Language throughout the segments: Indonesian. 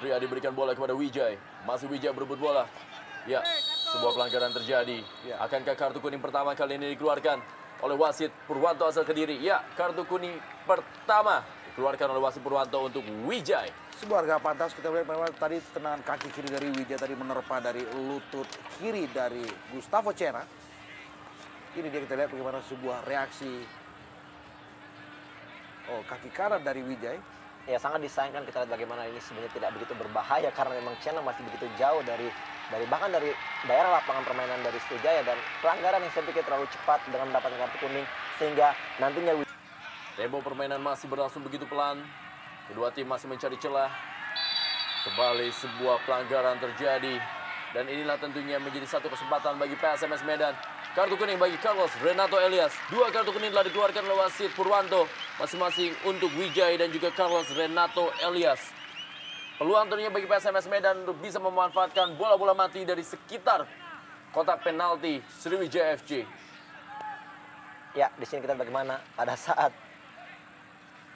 Satria diberikan bola kepada Wijay. Masih Wijay berebut bola. Ya, sebuah pelanggaran terjadi. Akankah kartu kuning pertama kali ini dikeluarkan oleh wasit Purwanto asal Kediri? Ya, kartu kuning pertama dikeluarkan oleh wasit Purwanto untuk Wijay. Sebuah harga pantas, kita lihat memang tadi tendangan kaki kiri dari Wijay tadi menerpa dari lutut kiri dari Gustavo Cena. Ini dia, kita lihat bagaimana sebuah reaksi kaki kanan dari Wijay. Ya, sangat disayangkan kita lihat bagaimana ini sebenarnya tidak begitu berbahaya karena memang Cena masih begitu jauh dari bahkan dari daerah lapangan permainan dari Sriwijaya, dan pelanggaran yang saya pikir terlalu cepat dengan mendapatkan kartu kuning sehingga nantinya tempo permainan masih berlangsung begitu pelan. Kedua tim masih mencari celah. Kembali sebuah pelanggaran terjadi dan inilah tentunya menjadi satu kesempatan bagi PSMS Medan. Kartu kuning bagi Carlos Renato Elias. Dua kartu kuning telah dikeluarkan oleh wasit Purwanto, masing-masing untuk Wijay dan juga Carlos Renato Elias. Peluang tentunya bagi PSMS Medan untuk bisa memanfaatkan bola-bola mati dari sekitar kotak penalti Sriwijaya FC. Ya, di sini kita bagaimana pada saat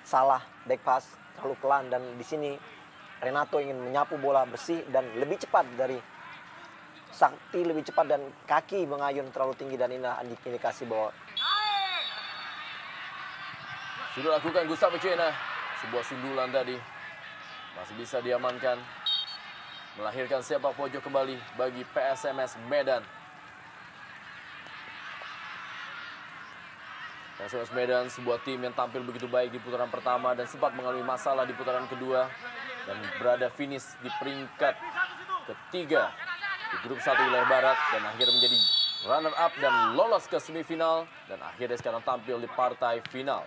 salah back pass terlalu pelan, dan di sini Renato ingin menyapu bola bersih dan lebih cepat dari Sakti, lebih cepat dan kaki mengayun terlalu tinggi, dan inilah indikasi bahwa sudah lakukan Gustavo Cena. Sebuah sundulan tadi masih bisa diamankan, melahirkan sepak pojok kembali bagi PSMS Medan. PSMS Medan sebuah tim yang tampil begitu baik di putaran pertama dan sempat mengalami masalah di putaran kedua dan berada finish di peringkat ketiga di grup 1 wilayah barat dan akhirnya menjadi runner up dan lolos ke semifinal dan akhirnya sekarang tampil di partai final.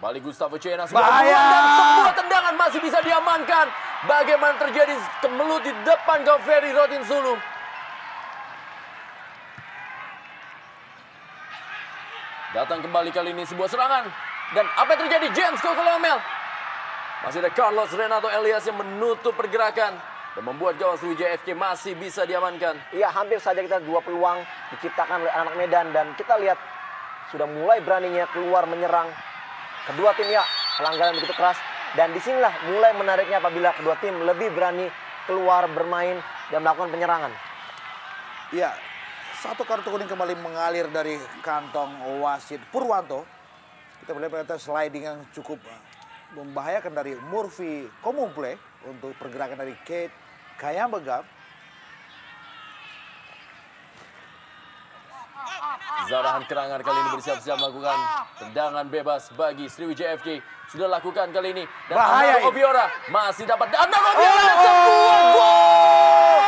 Balik Gustavo Cena, bahaya, dan sebuah tendangan masih bisa diamankan. Bagaimana terjadi kemelut di depan gawang Ferry Rotinsulu. Datang kembali kali ini sebuah serangan dan apa yang terjadi? James Kokolomel. Masih ada Carlos Renato Elias yang menutup pergerakan dan membuat gawang Sriwijaya FC masih bisa diamankan. Iya, hampir saja kita dua peluang diciptakan oleh anak Medan, dan kita lihat sudah mulai beraninya keluar menyerang. Kedua tim ya, pelanggaran begitu keras, dan disinilah mulai menariknya apabila kedua tim lebih berani keluar bermain dan melakukan penyerangan. Iya, satu kartu kuning kembali mengalir dari kantong wasit Purwanto. Kita melihat sliding yang cukup membahayakan dari Murphy Komumple untuk pergerakan dari Kate Kayambegam. Zarahan Kerangan kali ini bersiap-siap melakukan tendangan bebas bagi Sriwijaya FC. Sudah lakukan kali ini. Dan bahaya Andar Obiora masih dapat. Andar Obiora sebuah gol!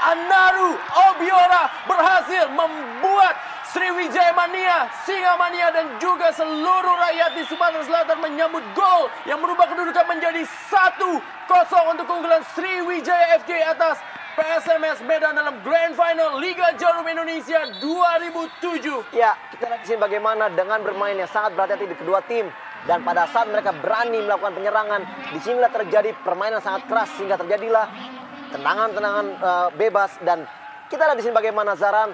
Andaru Obiora berhasil membuat Sriwijaya Mania, Singa Mania dan juga seluruh rakyat di Sumatera Selatan menyambut gol yang merubah kedudukan menjadi 1-0 untuk keunggulan Sriwijaya FC atas PSMS Medan dalam Grand Final Liga Jarum Indonesia 2007. Ya, kita lihat di sini bagaimana dengan bermain yang sangat berhati-hati di kedua tim, dan pada saat mereka berani melakukan penyerangan, disinilah terjadi permainan sangat keras sehingga terjadilah tendangan-tendangan bebas. Dan kita lihat di sini bagaimana Zaran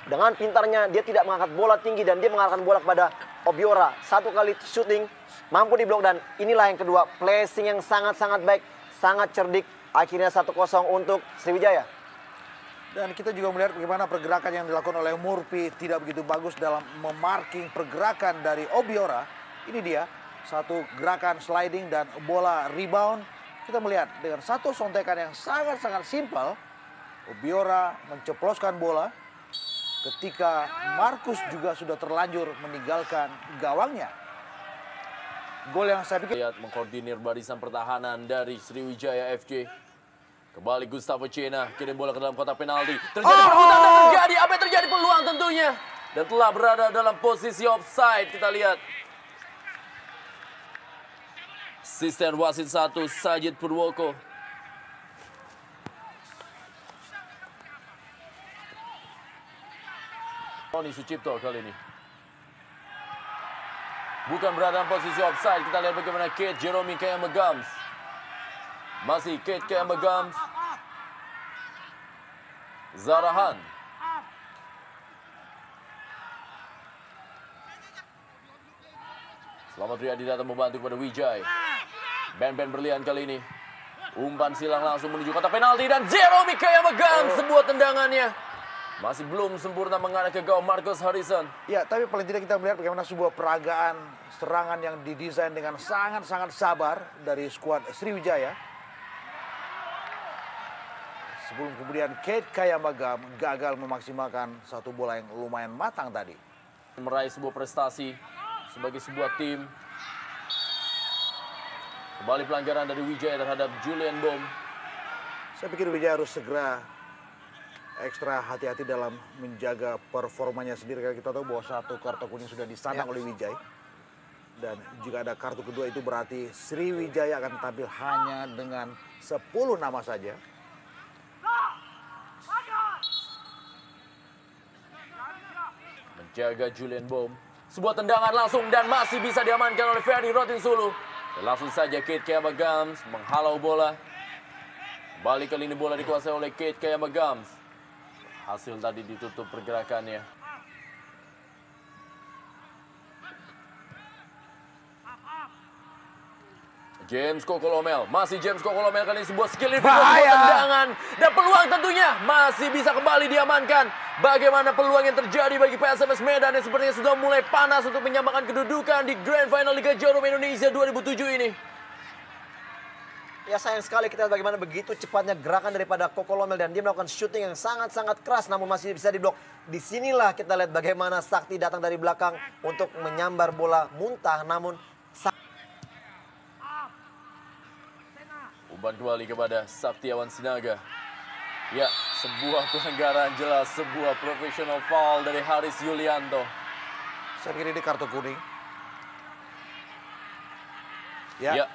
dengan pintarnya dia tidak mengangkat bola tinggi dan dia mengarahkan bola kepada Obiora. Satu kali shooting mampu diblok, dan inilah yang kedua, placing yang sangat-sangat baik, sangat cerdik. Akhirnya 1-0 untuk Sriwijaya. Dan kita juga melihat bagaimana pergerakan yang dilakukan oleh Murphy tidak begitu bagus dalam memarking pergerakan dari Obiora. Ini dia, satu gerakan sliding dan bola rebound. Kita melihat dengan satu sontekan yang sangat-sangat simpel, Obiora menceploskan bola ketika Markus juga sudah terlanjur meninggalkan gawangnya. Gol yang saya pikir mengkoordinir barisan pertahanan dari Sriwijaya FC. Kembali Gustavo Cena, kirim bola ke dalam kotak penalti. Terjadi perebutan dan terjadi apa yang terjadi, peluang tentunya. Dan telah berada dalam posisi offside, kita lihat. Asisten wasit 1, Sajid Purwoko. Tony Sucipto kali ini. Bukan berada dalam posisi offside. Kita lihat bagaimana Kate Jerome Kayambegams. Masih Kate Kayambegams. Zarahan. Selamat Riyadi datang membantu kepada Wijay. Ben berlian kali ini. Umpan silang langsung menuju kotak penalti dan Jeremy Kaya megang sebuah tendangannya. Masih belum sempurna mengarah ke gawang Marcus Harrison. Ya, tapi paling tidak kita melihat bagaimana sebuah peragaan serangan yang didesain dengan sangat-sangat sabar dari skuad Sriwijaya. Sebelum kemudian Kate Kayamagam gagal memaksimalkan satu bola yang lumayan matang tadi. Meraih sebuah prestasi sebagai sebuah tim. Kembali pelanggaran dari Wijaya terhadap Julian Bom. Saya pikir Wijaya harus segera ekstra hati-hati dalam menjaga performanya sendiri. Karena kita tahu bahwa satu kartu kuning sudah disandang oleh Wijaya. Dan jika ada kartu kedua itu berarti Sriwijaya akan tampil hanya dengan 10 nama saja. Menjaga Julian Bom. Sebuah tendangan langsung dan masih bisa diamankan oleh Ferdi Rotinsulu. Dan langsung saja Kate Kayamagams menghalau bola. Balik kali ini bola dikuasai oleh Kate Kayamagams. Hasil tadi ditutup pergerakannya. James Kokolomel, masih James Kokolomel kali ini sebuah skill individual, sebuah tendangan dan peluang tentunya masih bisa kembali diamankan. Bagaimana peluang yang terjadi bagi PSMS Medan yang sepertinya sudah mulai panas untuk menyamakan kedudukan di Grand Final Liga Jarum Indonesia 2007 ini. Ya sayang sekali kita lihat bagaimana begitu cepatnya gerakan daripada Kokolomel dan dia melakukan shooting yang sangat-sangat keras namun masih bisa diblok. Disinilah kita lihat bagaimana Sakti datang dari belakang untuk menyambar bola muntah namun umpan kembali kepada Saktiawan Sinaga. Ya, sebuah pelanggaran jelas, sebuah professional foul dari Haris Yulianto. Saya pikir ini kartu kuning. Ya.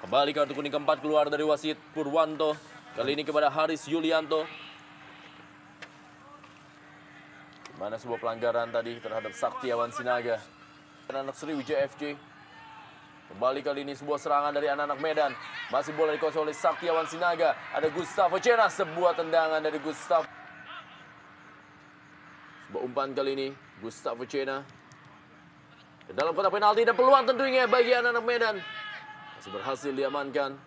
Kembali kartu kuning keempat keluar dari wasit Purwanto. Kali ini kepada Haris Yulianto. Mana sebuah pelanggaran tadi terhadap Saktiawan Sinaga. Anak Sriwijaya FC. Kembali kali ini sebuah serangan dari anak-anak Medan. Masih bola dikuasai oleh Saktiawan Sinaga. Ada Gustavo Cena, sebuah tendangan dari Gustavo. Sebuah umpan kali ini, Gustavo Cena. Ke dalam kotak penalti dan peluang tentunya bagi anak-anak Medan. Masih berhasil diamankan.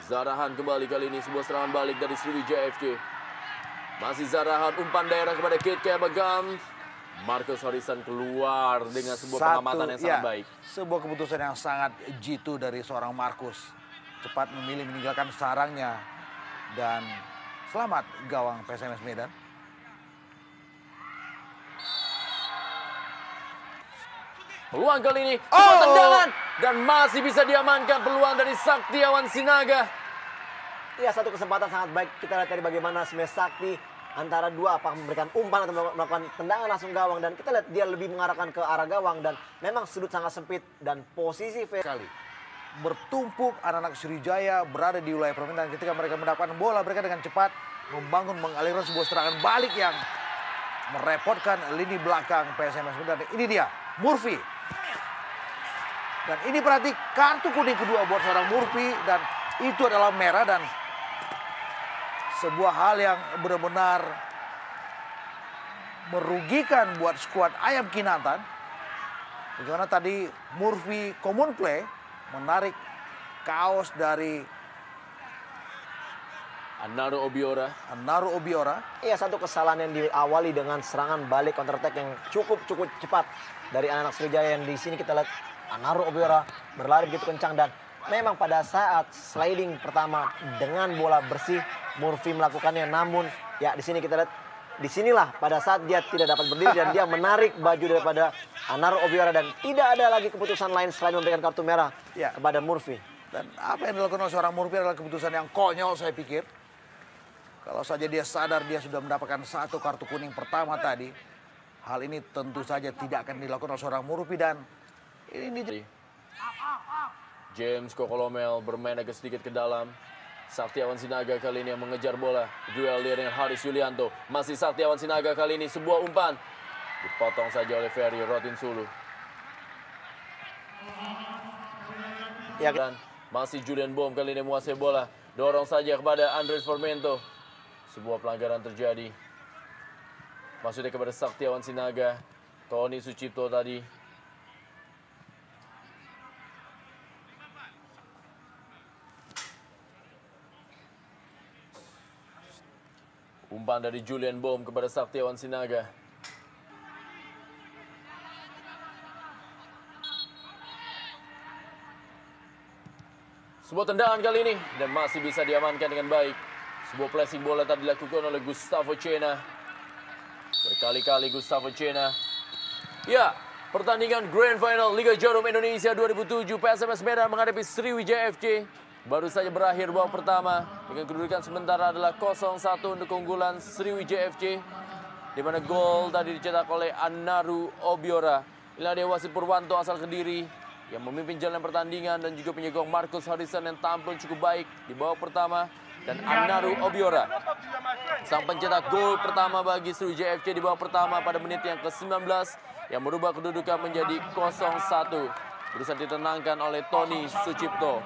Zarahan kembali kali ini, sebuah serangan balik dari Sriwijaya FC. Masih Zarahan, umpan daerah kepada Kate Kayamagam. Marcus Harrison keluar dengan sebuah pengamatan yang sangat baik. Sebuah keputusan yang sangat jitu dari seorang Marcus. Cepat memilih meninggalkan sarangnya. Dan selamat gawang PSMS Medan. Peluang kali ini, sebuah tendangan. Dan masih bisa diamankan peluang dari Saktiawan Sinaga. ya satu kesempatan sangat baik kita lihat dari bagaimana Smash Sakti antara dua apakah memberikan umpan atau melakukan tendangan langsung gawang dan kita lihat dia lebih mengarahkan ke arah gawang dan memang sudut sangat sempit dan posisi sekali. Bertumpuk anak-anak Sriwijaya berada di wilayah permainan ketika mereka mendapatkan bola mereka dengan cepat membangun mengalirkan sebuah serangan balik yang merepotkan lini belakang PSMS Medan. Ini dia Murphy. Dan ini berarti kartu kuning kedua buat seorang Murphy dan itu adalah merah dan sebuah hal yang benar-benar merugikan buat skuad Ayam Kinantan. Bagaimana tadi Murphy common play menarik kaos dari Anaro Obiora. Iya, satu kesalahan yang diawali dengan serangan balik counter attack yang cukup cepat dari anak-anak Sriwijaya yang di sini kita lihat Anaro Obiora berlari begitu kencang dan memang pada saat sliding pertama dengan bola bersih Murphy melakukannya namun ya di sini kita lihat disinilah pada saat dia tidak dapat berdiri dan dia menarik baju daripada Anaro Obiora dan tidak ada lagi keputusan lain selain memberikan kartu merah kepada Murphy. Dan apa yang dilakukan oleh seorang Murphy adalah keputusan yang konyol saya pikir. Kalau saja dia sadar dia sudah mendapatkan satu kartu kuning pertama tadi, hal ini tentu saja tidak akan dilakukan oleh seorang Murphy dan ini James Kokolomel bermain agak sedikit ke dalam. Saktiawan Sinaga kali ini yang mengejar bola. Duel dia dengan Haris Yulianto. Masih Saktiawan Sinaga kali ini sebuah umpan. Dipotong saja oleh Ferry Rotinsulu. Ya, dan masih Julian Bom kali ini menguasai bola. Dorong saja kepada Andres Formento. Sebuah pelanggaran terjadi. Maksudnya kepada Saktiawan Sinaga. Tony Sucipto tadi. Umpan dari Julian Bohm kepada Saktiawan Sinaga. Sebuah tendangan kali ini dan masih bisa diamankan dengan baik. Sebuah placing bola tadi dilakukan oleh Gustavo Cena. Berkali-kali Gustavo Cena. Ya, pertandingan Grand Final Liga Jarum Indonesia 2007 PSMS Medan menghadapi Sriwijaya FC baru saja berakhir babak pertama dengan kedudukan sementara adalah 0-1 untuk keunggulan Sriwijaya FC, di mana gol tadi dicetak oleh Anaru Obiora. Inilah dia wasit Purwanto asal Kediri yang memimpin jalan pertandingan dan juga penyokong Marcus Harrison yang tampil cukup baik di babak pertama, dan Anaru Obiora sang pencetak gol pertama bagi Sriwijaya FC di babak pertama pada menit yang ke-19 yang merubah kedudukan menjadi 0-1. Berusaha ditenangkan oleh Tony Sucipto.